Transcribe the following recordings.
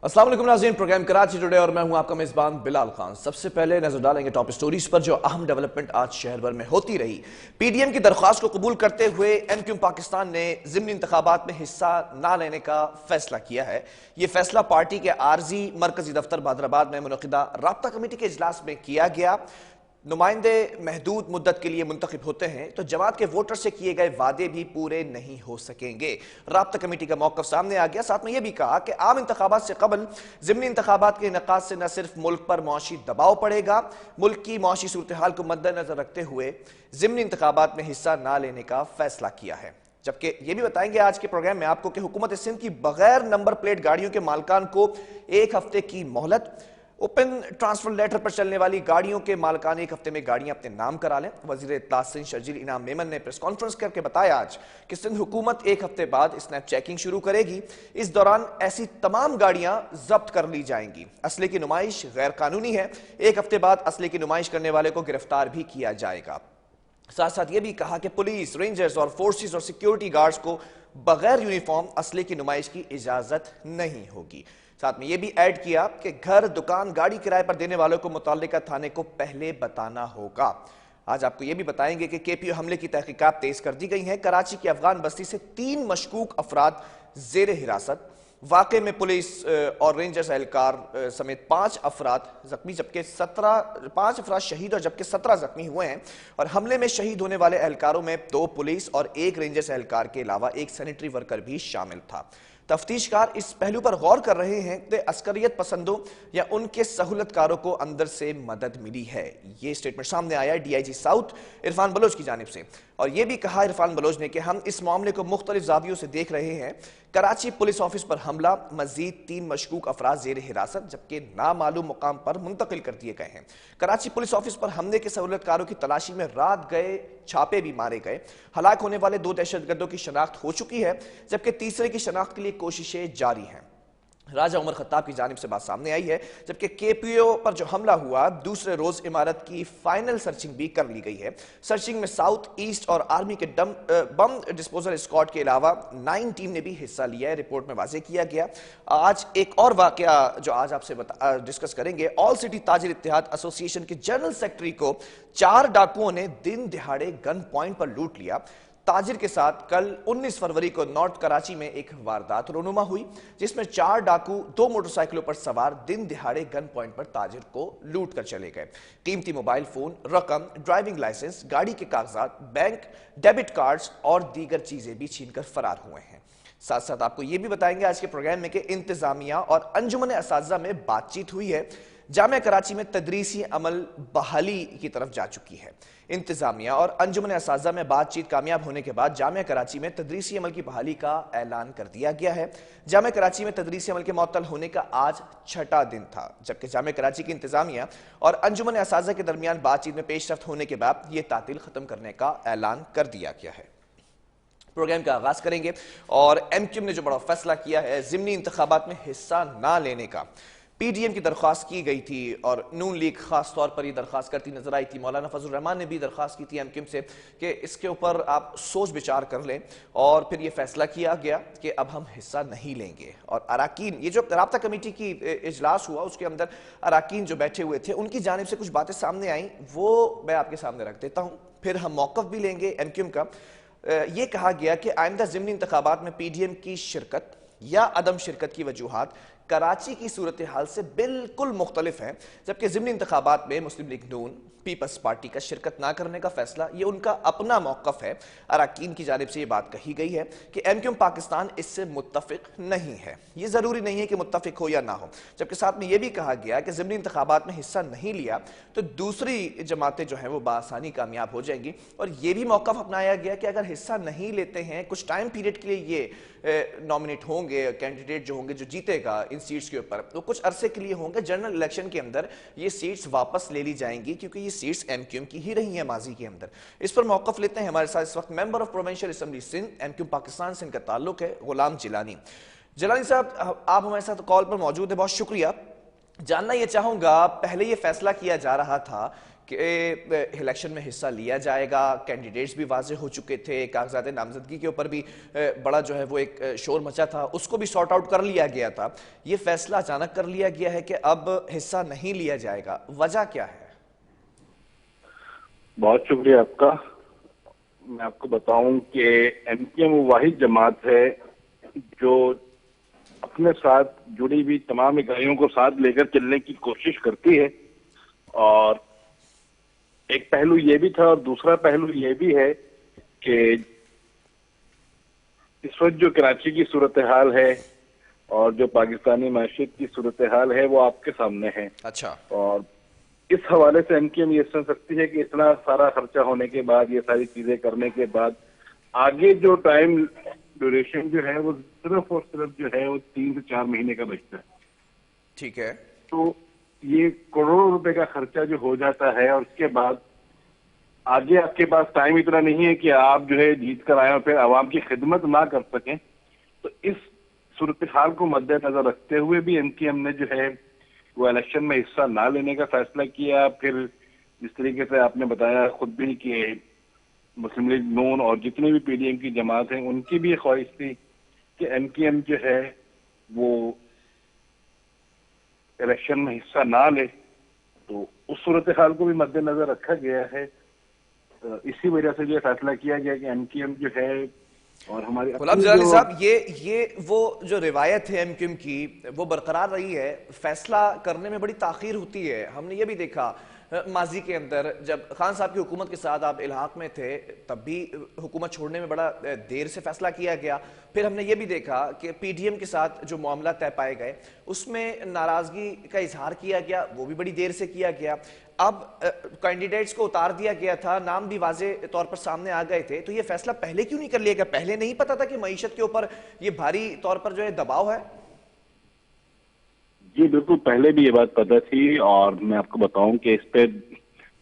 अस्सलाम वालेकुम नाज़रीन, प्रोग्राम कराची टुडे और मैं हूं आपका मेज़बान बिलाल खान। सबसे पहले नजर डालेंगे टॉप स्टोरीज पर जो अहम डेवलपमेंट आज शहर भर में होती रही। पीडीएम की दरख्वास्त को कबूल करते हुए एमक्यूएम पाकिस्तान ने ज़िमनी इंतखाबात में हिस्सा न लेने का फैसला किया है। यह फैसला पार्टी के आर्जी मरकजी दफ्तर बहादुराबाद में मुनक़िदा राब्ता कमेटी के इजलास में किया गया। नुमाइंदे महदूद मुद्दत के लिए मुंतखब होते हैं तो जमात के वोटर से किए गए वादे भी पूरे नहीं हो सकेंगे। राब्ता कमेटी का मौक़िफ़ सामने आ गया। साथ में यह भी कहा कि आम इंतखाबात से कबल ज़िमनी इंतखाबात के इनेकाद से न सिर्फ मुल्क पर मुआशी दबाव पड़ेगा, मुल्क की मुआशी सूरत हाल को मद्देनजर रखते हुए ज़िमनी इंतखाबात में हिस्सा न लेने का फैसला किया है। जबकि ये भी बताएंगे आज के प्रोग्राम में आपको कि हुकूमत सिंध की बगैर नंबर प्लेट गाड़ियों के मालकान को 1 हफ्ते की मोहलत। ओपन ट्रांसफर लेटर पर चलने वाली गाड़ियों के मालकान 1 हफ्ते में गाड़ियां अपने नाम करा लें। वजीर इत्तलात सिंध शर्जील इनाम मेमन ने प्रेस कॉन्फ्रेंस करके बताया आज कि सिंध हुकूमत 1 हफ्ते बाद स्नैप चेकिंग शुरू करेगी। इस दौरान ऐसी तमाम गाड़ियां जब्त कर ली जाएंगी। असले की नुमाइश गैर कानूनी है। 1 हफ्ते बाद असले की नुमाइश करने वाले को गिरफ्तार भी किया जाएगा। साथ साथ ये भी कहा कि पुलिस, रेंजर्स और फोर्सेस और सिक्योरिटी गार्ड्स को बगैर यूनिफॉर्म असले की नुमाइश की इजाजत नहीं होगी। साथ में यह भी ऐड किया कि घर, दुकान, गाड़ी किराए पर देने वालों को मुतल्लिका थाने को पहले बताना होगा। आज आपको यह भी बताएंगे कि केपीओ हमले की तहकीकात तेज कर दी गई हैं। कराची की अफगान बस्ती से 3 मशकूक अफराद जेर हिरासत। वाकई में पुलिस और रेंजर्स एहलकार समेत 5 अफराद जख्मी, जबकि 5 अफराद शहीद और जबकि 17 जख्मी हुए हैं। और हमले में शहीद होने वाले एहलकारों में 2 पुलिस और 1 रेंजर्स एहलकार के अलावा 1 सैनिटरी वर्कर भी शामिल था। तफ्तीशकार इस पहलू पर गौर कर रहे हैं कि अस्करियत पसंदों या उनके सहूलतकारों को अंदर से मदद मिली है। ये स्टेटमेंट सामने आया डीआईजी साउथ इरफान बलोच की जानिब से। और यह भी कहा इरफान बलोच ने कि हम इस मामले को मुख्तलिफ जावियों से देख रहे हैं। कराची पुलिस ऑफिस पर हमला, मजीद 3 मशकूक अफराद जेर हिरासत जबकि नामालूम मुकाम पर मुंतकिल कर दिए गए हैं। कराची पुलिस ऑफिस पर हमले के सहूलतकारों की तलाशी में रात गए छापे भी मारे गए। हलाक होने वाले 2 दहशतगर्दों की शनाख्त हो चुकी है जबकि तीसरे की शनाख्त के लिए कोशिशें जारी हैं। राजा उमर खत्ताब की जानिब से बात सामने आई है। जबकि केपीओ पर जो हमला हुआ, दूसरे रोज इमारत की फाइनल सर्चिंग भी कर ली गई है। सर्चिंग में साउथ ईस्ट और आर्मी के बम डिस्पोजल स्क्वाड के अलावा 9 टीम ने भी हिस्सा लिया है। रिपोर्ट में वाज़ेह किया गया। आज एक और वाकया जो आज आपसे डिस्कस करेंगे। ऑल सिटी ताजिर इत्तेहाद एसोसिएशन के जनरल सेक्रेटरी को 4 डाकुओं ने दिन दिहाड़े गन पॉइंट पर लूट लिया। ताजिर के साथ कल 19 फरवरी को नॉर्थ कराची में एक वारदात रोनुमा हुई जिसमें 4 डाकू 2 मोटरसाइकिलों पर सवार दिन दिहाड़े गन पॉइंट पर ताजिर को लूट कर चले गए। कीमती मोबाइल फोन, रकम, ड्राइविंग लाइसेंस, गाड़ी के कागजात, बैंक, डेबिट कार्ड्स और दीगर चीजें भी छीनकर फरार हुए हैं। साथ साथ आपको यह भी बताएंगे आज के प्रोग्राम में कि इंतजामिया और अंजुमन असातिज़ा में बातचीत हुई है। जामिया कराची में तदरीसी अमल बहाली की तरफ जा चुकी है। इंतजामिया और अंजुमन असातिज़ा में बातचीत कामयाब होने के बाद जामिया कराची में तदरीसी अमल की बहाली का ऐलान कर दिया गया है। जामिया कराची में तदरीसी अमल के मुअत्तल होने का आज 6ठा दिन था जबकि जामिया कराची की इंतजामिया और अंजुमन असातिज़ा के दरमियान बातचीत में पेशरफ्त होने के बाद यह तातील खत्म करने का ऐलान कर दिया गया है। प्रोग्राम का आगाज करेंगे और एमक्यूएम ने जो बड़ा फैसला किया है ज़िमनी इंतखाबात में हिस्सा ना लेने का। पीडीएम की दरख्वास्त की गई थी और नून लीग खास तौर पर यह दरख्वास्त करती नजर आई थी। मौलाना फजल रहमान ने भी दरख्वास्त की थी एमक्यूएम से कि इसके ऊपर आप सोच विचार कर लें और फिर यह फैसला किया गया कि अब हम हिस्सा नहीं लेंगे। और अराकीन, ये जो राब्ता कमेटी की इजलास हुआ उसके अंदर अराकीन जो बैठे हुए थे उनकी जानिब से कुछ बातें सामने आई, वो मैं आपके सामने रख देता हूँ। फिर हम मौक़िफ़ भी लेंगे एमक्यूएम का। ये कहा गया कि आइंदा ज़िमनी इंतखाबात में पीडीएम की शिरकत या अदम शिरकत की वजूहात कराची की सूरत हाल से बिल्कुल मुख्तलिफ है। जबकि ज़िमनी इंतखाबात में मुस्लिम लीग नून, पीपल्स पार्टी का शिरकत ना करने का फैसला ये उनका अपना मौक़िफ़ है। अराकीन की जानिब से ये बात कही गई है कि एमक्यूएम पाकिस्तान इससे मुत्तफ़िक नहीं है। ये ज़रूरी नहीं है कि मुत्तफ़िक हो या ना हो। जबकि साथ में ये भी कहा गया कि ज़िमनी इंतखाबात में हिस्सा नहीं लिया तो दूसरी जमातें जो हैं वो बआसानी कामयाब हो जाएंगी। और ये भी मौक़िफ़ अपनाया गया कि अगर हिस्सा नहीं लेते हैं कुछ टाइम पीरियड के लिए ये नॉमिनेट होंगे, कैंडिडेट जो होंगे जो जीतेगा इन सीट्स के ऊपर वो कुछ अरसे के लिए होंगे। जनरल इलेक्शन के अंदर ये सीट्स वापस ले ली जाएंगी क्योंकि ये सीट्स एमक्यूएम की ही रही हैं माजी के अंदर। इस पर मौक़िफ़ लेते हैं हमारे साथ इस वक्त member of provincial assembly Sindh, MQM Pakistan Sindh का ताल्लुक है, गुलाम जिलानी। जिलानी साहब, आप हमारे साथ कॉल पर मौजूद है, बहुत शुक्रिया। जानना यह चाहूंगा, पहले यह फैसला किया जा रहा था کہ الیکشن میں حصہ لیا جائے گا، کینڈیڈیٹس بھی واضح ہو چکے تھے، کاغذات نامزدگی کے اوپر بھی بڑا جو ہے وہ ایک شور مچا تھا، اس کو بھی سارٹ آؤٹ کر لیا گیا تھا. یہ فیصلہ اچانک کر لیا گیا ہے کہ اب حصہ نہیں لیا جائے گا، وجہ کیا ہے؟ بہت شکریہ آپ کا. میں آپ کو بتاؤں کہ ایم کیو ایم واحد جماعت ہے جو اپنے ساتھ جڑی ہوئی تمام اکائیوں کو ساتھ لے کر چلنے کی کوشش کرتی ہے، اور ایک پہلو یہ بھی تھا اور دوسرا پہلو یہ بھی ہے کہ اس وقت جو کراچی کی صورتحال ہے اور جو پاکستانی معیشت کی صورتحال ہے وہ آپ کے سامنے ہے. اچھا. اور اس حوالے سے ایم کیو ایم یہ سمجھ سکتی ہے کہ اتنا سارا خرچہ ہونے کے بعد، یہ ساری چیزیں کرنے کے بعد، آگے جو ٹائم ڈیوریشن جو ہے وہ صرف اور صرف جو ہے وہ 3 سے 4 مہینے کا بچتا ہے. ٹھیک ہے. تو یہ کروڑوں روپے کا خرچہ جو ہو جاتا ہے، اور اس کے بعد آگے آپ کے پاس ٹائم اتنا نہیں ہے کہ آپ جو ہے جیت کر آئیں اور پھر عوام کی خدمت نہ کر سکیں. تو اس صورتحال کو مد نظر رکھتے ہوئے بھی ایم کیو ایم نے جو ہے وہ الیکشن میں حصہ نہ لینے کا فیصلہ کیا. پھر جس طریقے سے آپ نے بتایا خود بھی کہ مسلم لیگ نون اور جتنے بھی پی ڈی ایم کی جماعت ہیں ان کی بھی یہ خواہش تھی کہ ایم کیو ایم جو ہے وہ الیکشن میں حصہ نہ لے. تو اس صورتحال کو بھی مد نظر رکھا گیا ہے. اسی وجہ سے یہ فیصلہ کیا گیا کہ ایم کیو ایم جو ہے اور ہماری غلام جلالی صاحب، یہ وہ جو روایت ہے ایم کیو ایم کی وہ برقرار رہی ہے. فیصلہ کرنے میں بڑی تاخیر ہوتی ہے. ہم نے یہ بھی دیکھا ماضی کے اندر جب خان صاحب کی حکومت کے ساتھ آپ الحاق میں تھے تب بھی حکومت چھوڑنے میں بڑا دیر سے فیصلہ کیا گیا. پھر ہم نے یہ بھی دیکھا کہ پی ڈی ایم کے ساتھ جو معاملہ طے پائے گئے اس میں ناراضگی کا اظہار کیا گیا، وہ بھی بڑی دیر سے کیا گیا. اب کینڈیڈیٹس کو اتار دیا گیا تھا، نام بھی واضح طور پر سامنے آ گئے تھے. تو یہ فیصلہ پہلے کیوں نہیں کر لیا گیا؟ پہلے نہیں پتا تھا کہ معیشت کے اوپر یہ بھاری طور پر جو ہے دباؤ ہے؟ جی بالکل، پہلے بھی یہ بات پتہ تھی. اور میں آپ کو بتاؤں کہ اس پہ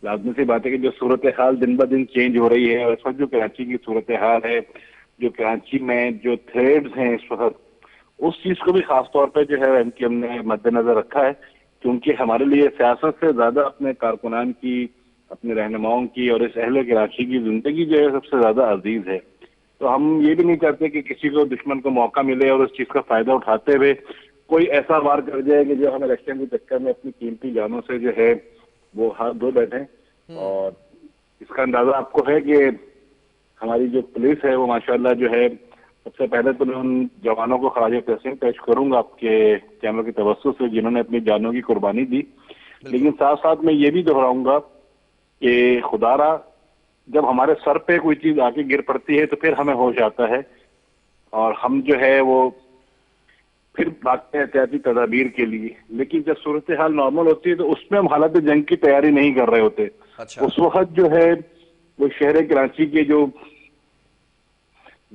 لازمی سی بات ہے کہ جو صورتحال دن بہ دن چینج ہو رہی ہے، اور اس وقت جو کراچی کی صورتحال ہے، جو کراچی میں جو تھریڈز ہیں اس وقت، اس چیز کو بھی خاص طور پہ جو ہے ایم کیو ایم نے مد نظر رکھا ہے. کیونکہ ہمارے لیے سیاست سے زیادہ اپنے کارکنان کی، اپنے رہنماؤں کی اور اس اہل کراچی کی زندگی جو ہے سب سے زیادہ عزیز ہے. تو ہم یہ بھی نہیں چاہتے کہ کسی کو دشمن کو موقع ملے اور اس چیز کا فائدہ اٹھاتے ہوئے کوئی ایسا وار کر جائے کہ جو ہم الیکشن کے چکر میں اپنی قیمتی جانوں سے جو ہے وہ ہاتھ دھو بیٹھیں. اور اس کا اندازہ آپ کو ہے کہ ہماری جو پولیس ہے وہ ماشاءاللہ جو ہے، سب سے پہلے تو میں ان جوانوں کو خراج تحسین پیش کروں گا آپ کے چینل کے توسط سے جنہوں نے اپنی جانوں کی قربانی دی. لیکن ساتھ ساتھ میں یہ بھی دہراؤں گا کہ خدا را جب ہمارے سر پہ کوئی چیز آ کے گر پڑتی ہے تو پھر ہمیں ہوش آتا ہے، اور ہم جو ہے وہ پھر بھاگتے ہیں احتیاطی تدابیر کے لیے. لیکن جب صورتحال نارمل ہوتی ہے تو اس میں ہم حالت جنگ کی تیاری نہیں کر رہے ہوتے. اس وقت جو ہے وہ شہر کراچی کے جو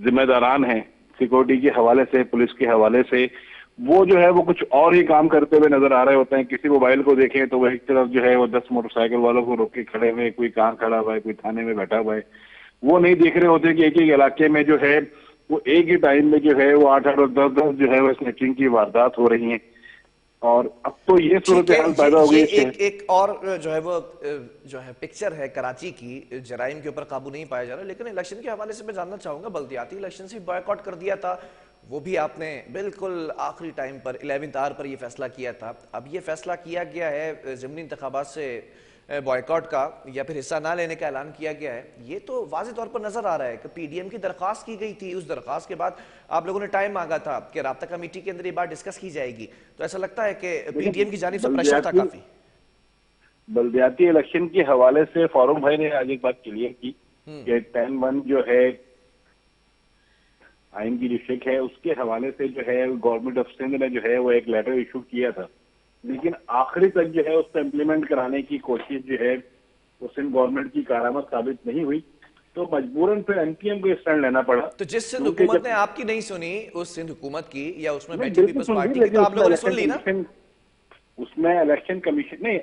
ذمہ داران ہیں سیکورٹی کے حوالے سے، پولیس کے حوالے سے، وہ جو ہے وہ کچھ اور ہی کام کرتے ہوئے نظر آ رہے ہوتے ہیں. کسی موبائل کو دیکھیں تو وہ ایک طرف جو ہے وہ 10 موٹر سائیکل والوں کو روک کے کھڑے ہوئے، کوئی کہاں کھڑا ہوا ہے، کوئی تھانے میں بیٹھا ہوا ہے. وہ نہیں دیکھ رہے ہوتے کہ ایک ایک علاقے میں جو ہے وہ ایک ہی ٹائم میں جو ہے وہ 8 اور 10 جو ہے وہ اسنیچنگ کی واردات ہو رہی ہیں. اور اب تو یہ صورتحال پیدا ہو گئی ہے. ایک اور جو ہے وہ جو ہے پکچر ہے کراچی کی، جرائم کے اوپر قابو نہیں پایا جا رہا. لیکن الیکشن کے حوالے سے میں جاننا چاہوں گا، بلدیاتی الیکشن سے بائیک آؤٹ کر دیا تھا، وہ بھی آپ نے بالکل آخری ٹائم پر 11 آور پر یہ فیصلہ کیا تھا. اب یہ فیصلہ کیا گیا ہے ضمنی انتخابات سے بائیکاٹ کا یا پھر حصہ نہ لینے کا اعلان کیا گیا ہے. یہ تو واضح طور پر نظر آ رہا ہے کہ پی ڈی ایم کی درخواست کی گئی تھی، اس درخواست کے بعد آپ لوگوں نے ٹائم مانگا تھا کہ رابطہ کمیٹی کے اندر یہ بات ڈسکس کی جائے گی. تو ایسا لگتا ہے کہ پی ڈی ایم کی جانب سے پریشر تھا کافی. بلدیاتی الیکشن کے حوالے سے فاروق بھائی نے آج ایک بات کلیئر کی کہ 10-1 جو ہے آئین کی جو شک ہے اس کے حوالے سے جو ہے گورنمنٹ آف سندھ نے جو ہے وہ ایک لیٹر ایشو کیا تھا. لیکن آخری تک جو ہے اس کو امپلیمنٹ کرانے کی کوشش جو ہے وہ سندھ گورنمنٹ کی کارآمد ثابت نہیں ہوئی. تو مجبوراً پھر ایم پی ایم کو اسٹینڈ لینا پڑا. تو جس سندھ حکومت نے آپ کی نہیں سنی، اس سندھ حکومت کی یا اس میں بیٹھی پیپلز پارٹی کی، تو آپ لوگوں نے سن لی نا. اس میں الیکشن کمیشن نے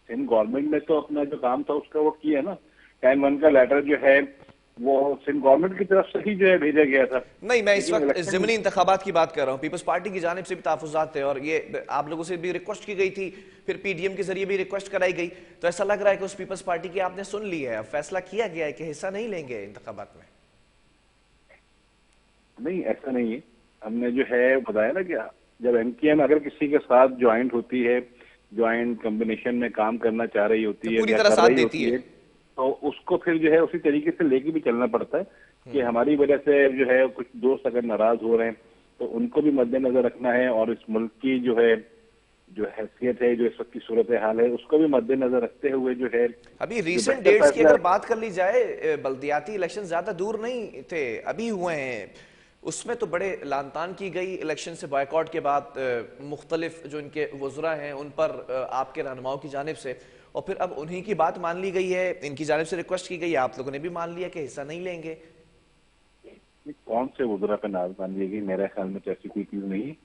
سندھ گورنمنٹ نے تو اپنا جو کام تھا اس کا وہ کیا نا. 10-1 کا لیٹر جو ہے वो सिंध गवर्नमेंट की तरफ से ही जो है भेजा गया था। नहीं, मैं इस लेकिन वक्त इलेक्शन ज़िमनी इंतखाबात की बात कर रहा हूँ। पीपल्स पार्टी की जानिब से भी तहफ़्फ़ुज़ात थे और ये आप लोगों से भी रिक्वेस्ट की गई थी, फिर पीडीएम के जरिए भी रिक्वेस्ट कराई गई। तो ऐसा लग रहा है कि उस पीपल्स पार्टी की आपने सुन ली है, अब फैसला किया गया है कि हिस्सा नहीं लेंगे इंतखाबात में। नहीं, ऐसा नहीं है। हमने जो है बताया ना कि जब एमकेएम अगर किसी के साथ ज्वाइंट होती है, ज्वाइंट कॉम्बिनेशन में काम करना चाह रही तो होती है पूरी या तरह कर साथ रही देती होती है। है, तो उसको फिर जो है उसी तरीके से लेके भी चलना पड़ता है कि हमारी वजह से जो है कुछ दोस्त अगर नाराज हो रहे हैं तो उनको भी मद्देनजर रखना है, और इस मुल्क की जो है जो हैसियत है, जो इस वक्त की सूरत हाल है, उसको भी मद्देनजर रखते हुए जो है अभी जो रीसेंट बेहतर डेट्स की फैसला। अगर बात कर ली जाए, बल्दियाती इलेक्शन ज्यादा दूर नहीं थे, अभी हुए हैं। उसमें तो बड़े लानतान की गई इलेक्शन से बॉयकॉट के बाद मुख्तलिफ जो इनके वज़रा हैं उन पर आपके रहनुमाओं की जानिब से, और फिर अब उन्हीं की बात मान ली गई है, इनकी जानिब से रिक्वेस्ट की गई है, आप लोगों ने भी मान लिया कि हिस्सा नहीं लेंगे। कौन से वज़रा पे नाज मान ली गई? मेरे ख्याल में तो ऐसी कोई चीज नहीं है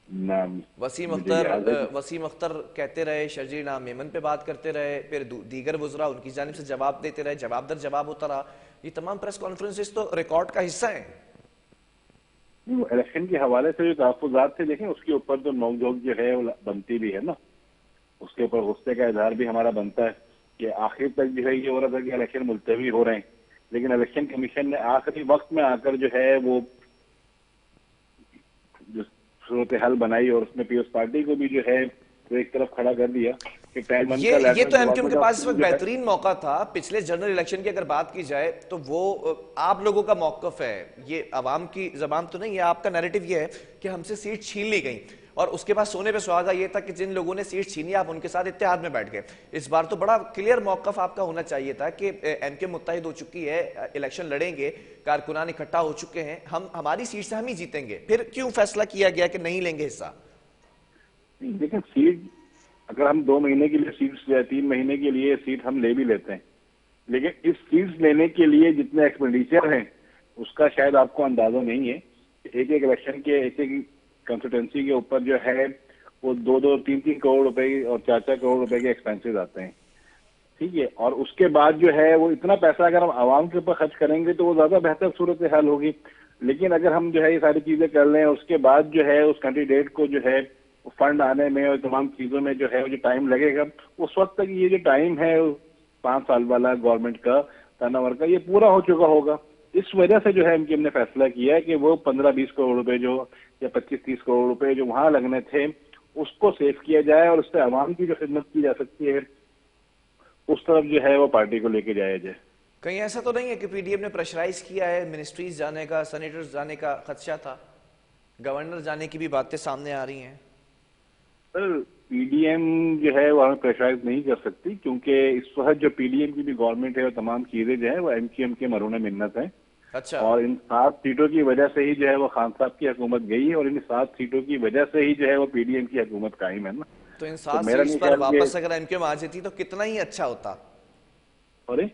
ना। मुझे याद है कि वसीम अख्तर कहते रहे, शर्जील नाम मेमन पे बात करते रहे, फिर दीगर वज़रा उनकी जानिब से जवाब देते रहे, जवाब दर जवाब होता रहा। ये तमाम प्रेस कॉन्फ्रेंसेस तो रिकॉर्ड का हिस्सा हैं। इलेक्शन के हवाले से जो तहफ़्फ़ुज़ात थे, देखें उसके ऊपर तो नोक-झोंक जो है वो बनती भी है ना, उसके ऊपर गुस्से का इजहार भी हमारा बनता है कि आखिर तक जो है ये हो रहा था कि इलेक्शन मुलतवी हो रहे हैं, लेकिन इलेक्शन कमीशन ने आखिरी वक्त में आकर जो है वो जो सूरत हाल बनाई और उसमें पीपल्स पार्टी को भी जो है वो एक तरफ खड़ा कर दिया कि टाइम वन का ये लेटर तो जवाब एमक्यूएम के में पास इस वक्त जो है। बेहतरीन मौका था। पिछले जनरल इलेक्शन की अगर बात की जाए तो वो आप लोगों का मौकफ है, ये अवाम की जबान तो नहीं है, आपका नैरेटिव ये है कि हमसे सीट छीन ली गई, और उसके बाद सोने पे सुहागा ये था कि जिन लोगों ने सीट छीनी आप उनके साथ इत्तेहाद में बैठ गए। इस बार तो बड़ा क्लियर मौकफ आपका होना चाहिए था कि एमक्यूएम मुत्तहिद हो चुकी है, इलेक्शन लड़ेंगे, कारकुनान इकट्ठा हो चुके हैं, हम हमारी सीट से हम ही जीतेंगे, फिर क्यों फैसला किया गया कि नहीं लेंगे हिस्सा? लेकिन सीट अगर हम 2 महीने के लिए सीट्स या 3 महीने के लिए सीट हम ले भी लेते हैं, लेकिन इस सीट्स लेने के लिए जितने एक्सपेंडिचर हैं उसका शायद आपको अंदाजा नहीं है। एक एक इलेक्शन के एक एक कंस्टिट्यूंसी के ऊपर जो है वो 2-2 3-3 करोड़ रुपए और 4-4 करोड़ रुपए के एक्सपेंसेस आते हैं, ठीक है। और उसके बाद जो है वो इतना पैसा अगर हम आवाम के ऊपर खर्च करेंगे तो वो ज्यादा बेहतर सूरत हाल होगी। लेकिन अगर हम जो है ये सारी चीजें कर लें, उसके बाद जो है उस कैंडिडेट को जो है फंड आने में और तमाम चीजों में जो है वो जो टाइम लगेगा, उस वक्त तक ये जो टाइम है 5 साल वाला गवर्नमेंट का टर्नओवर का ये पूरा हो चुका होगा। इस वजह से जो है एमकेएम ने फैसला किया है कि वो 15-20 करोड़ रुपए जो या 25-30 करोड़ रुपए जो वहां लगने थे उसको सेव किया जाए और उससे आवाम की जो खिदमत की जा सकती है उस तरफ जो है वो पार्टी को लेके जाया जाए। कहीं ऐसा तो नहीं है कि पीडीएम ने प्रेशराइज किया है, मिनिस्ट्रीज जाने का, सेनेटर्स जाने का खदशा था, गवर्नर जाने की भी बातें सामने आ रही हैं? सर पीडीएम जो है वो हमें प्रेशराइज नहीं कर सकती, क्योंकि इस वक्त जो पीडीएम की भी गवर्नमेंट है वो तमाम चीजें जो है वो एमकेएम के मरूने मिन्नत है। अच्छा, और इन 7 सीटों की वजह से ही जो है वो खान साहब की हुकूमत गई है और इन 7 सीटों की वजह से ही जो है वो पीडीएम की हुकूमत कायम है ना। तो इन तो 7 मेरा सीट्स नहीं पर ख्याल वापस कि अगर एमक्यूएम आ जाती तो कितना ही अच्छा होता। अरे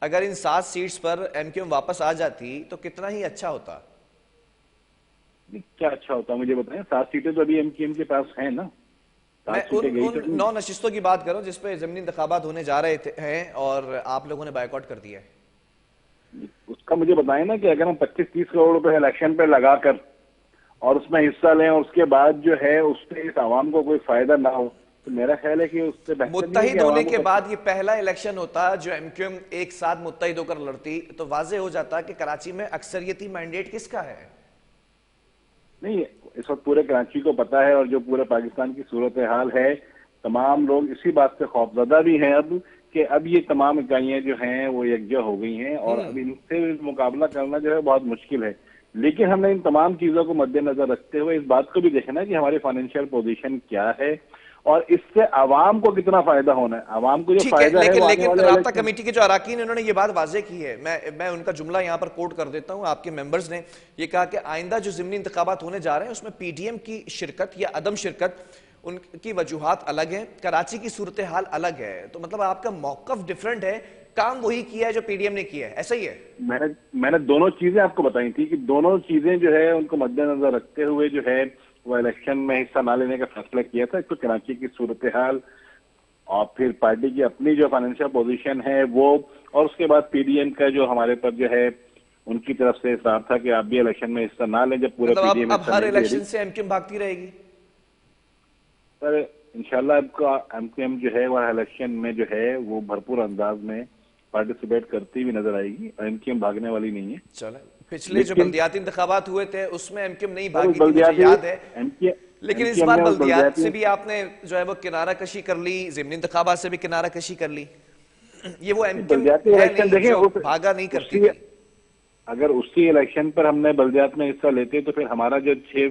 अगर इन 7 सीट्स पर एमक्यूएम वापस आ जाती तो कितना ही अच्छा होता। क्या अच्छा होता मुझे बताएं। 7 सीटें तो अभी एमकेएम के पास है ना, 7 मैं सीटें गई उन तो नहीं। 9 नशिस्तों की बात कर रहा हूं जिस पे ज़मीनी इंतखाबात होने जा रहे हैं और आप लोगों ने बायकॉट कर दिया है। उसका मुझे बताएं ना कि अगर हम 25-30 करोड़ रुपए इलेक्शन पे लगाकर और उसमें हिस्सा लें और उसके बाद जो है उससे इस आवाम को कोई फायदा ना हो, तो मेरा ख्याल है कि उससे बेहतर नहीं है कि मुत्तहिद होने आवाम के को। बाद ये पहला इलेक्शन होता जो एमक्यूएम एक साथ मुत्तहिद होकर लड़ती, तो वाजे हो जाता कि कराची में अक्सरियती मैंडेट किसका है। नहीं, इस वक्त पूरे कराची को पता है और जो पूरे पाकिस्तान की सूरत हाल है, तमाम लोग इसी बात से खौफजदा भी हैं अब कि अब ये तमाम इकाइयां जो हैं वो यकजा हो गई हैं और अब इनसे मुकाबला करना जो है बहुत मुश्किल है। लेकिन हमने इन तमाम चीजों को मद्देनजर रखते हुए इस बात को भी देखना कि हमारी फाइनेंशियल पोजीशन क्या है और इससे आवाम को कितना फायदा होना है। आवाम को जो ठीक है, फायदा है लेकिन वो आने लेकिन वाले राब्ता इलेक्शन। कमेटी के जो अराकीन हैं उन्होंने ये बात वाजे की है, मैं उनका जुमला यहाँ पर कोट कर देता हूँ। आपके मेंबर्स ने ये कहा कि आइंदा जो ज़िमनी इंतखाबात होने जा रहे हैं उसमें पीडीएम की शिरकत या अदम शिरकत, उनकी वजूहात अलग हैं, कराची की सूरत हाल अलग है, तो मतलब आपका मौकफ डिफरेंट है, काम वही किया है जो पीडीएम ने किया है, ऐसा ही है? मैंने दोनों चीजें आपको बताई थी कि दोनों चीजें जो है उनको मद्देनजर रखते हुए जो है वो इलेक्शन में हिस्सा ना लेने का फैसला किया था। एक तो कराची की सूरत हाल और फिर पार्टी की अपनी जो फाइनेंशियल पोजीशन है वो, और उसके बाद पीडीएम का जो हमारे पर जो है ان کی طرف سے اصرار تھا کہ آپ بھی الیکشن میں حصہ نہ لیں، جب پورا پی ڈی ایم اب ہر الیکشن سے ایم کیو ایم بھاگتی رہے گی؟ سر انشاءاللہ اب کا ایم کیو ایم جو ہے وہ الیکشن میں جو ہے وہ بھرپور انداز میں پارٹیسپیٹ کرتی ہوئی نظر آئے گی، اور ایم کیو ایم بھاگنے والی نہیں ہے۔ چلیں، پچھلے جو بلدیاتی انتخابات ہوئے تھے اس میں ایم کیو ایم نہیں اور بھاگی تھی، مجھے یاد ہے، لیکن اس بار نے بلدیات سے بھی آپ نے جو ہے وہ کنارہ کشی کر لی، ضمنی انتخابات سے بھی کنارہ کشی کر لی۔ یہ وہ ایم کیو بلدیاتی ایم ہے الیکشن نہیں دیکھیں جو بھاگا نہیں کرتی تھی۔ اگر اسی الیکشن پر ہم نے بلدیات میں حصہ لیتے تو پھر ہمارا جو 6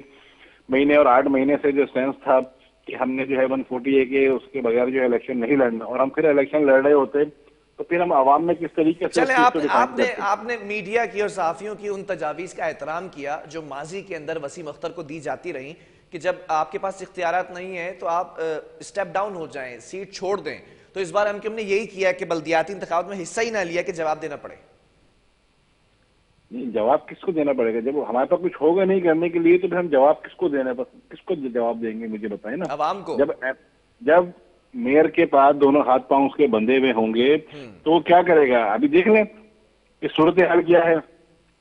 مہینے اور 8 مہینے سے جو سینس تھا کہ ہم نے جو ہے 140 کے اس کے بغیر جو الیکشن نہیں لڑنا، اور ہم پھر الیکشن لڑ رہے ہوتے تو پھر ہم عوام میں کس طریقے سے اس چلیں، چیز کو ڈیفائن کرتے۔ آپ نے میڈیا کی اور صحافیوں کی ان تجاویز کا احترام کیا جو ماضی کے اندر وسیم اختر کو دی جاتی رہیں کہ جب آپ کے پاس اختیارات نہیں ہیں تو آپ اسٹیپ ڈاؤن ہو جائیں، سیٹ چھوڑ دیں، تو اس بار ایم کیو ایم نے یہی کیا کہ بلدیاتی انتخابات میں حصہ ہی نہ لیا کہ جواب دینا پڑے۔ نہیں، جواب کس کو دینا پڑے گا؟ جب ہمارے پاس کچھ ہوگا نہیں کرنے کے لیے تو پھر ہم جواب کس کو جواب دیں گے؟ مجھے بتائیں نا۔ عوام کو۔ جب میئر کے پاس دونوں ہاتھ پاؤں اس کے بندھے ہوئے ہوں گے تو وہ کیا کرے گا؟ ابھی دیکھ لیں کہ صورتحال کیا ہے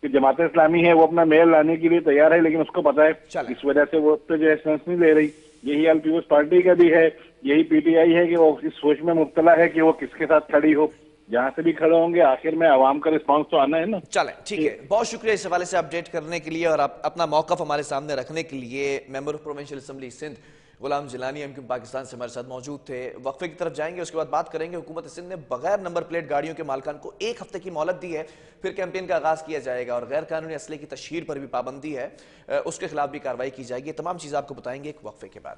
کہ جماعت اسلامی ہے وہ اپنا میئر لانے کے لیے تیار ہے، لیکن اس کو پتا ہے اس وجہ سے وہ جو ہے سینس نہیں لے رہی۔ یہی حال پیپلز پارٹی کا بھی ہے، یہی پی ٹی آئی ہے کہ وہ اس سوچ میں مبتلا ہے کہ وہ کس کے ساتھ کھڑی ہو۔ جہاں سے بھی کھڑے ہوں گے آخر میں عوام کا رسپانس تو آنا ہے نا۔ چلیں ٹھیک ہے، بہت شکریہ اس حوالے سے اپڈیٹ کرنے کے لیے اور اپنا موقف ہمارے سامنے رکھنے کے لیے۔ Member of provincial assembly Sindh Ghulam Jilani M Q M Pakistan سے ہمارے ساتھ موجود تھے۔ وقفے کی طرف جائیں گے، اس کے بعد بات کریں گے۔ حکومت سندھ نے بغیر نمبر پلیٹ گاڑیوں کے مالکان کو 1 ہفتے کی مہلت دی ہے، پھر کیمپین کا آغاز کیا جائے گا، اور غیر قانونی اسلحے کی تشہیر پر بھی پابندی ہے، اس کے خلاف بھی کارروائی کی جائے گی۔ تمام چیزیں آپ کو بتائیں گے ایک وقفے کے بعد۔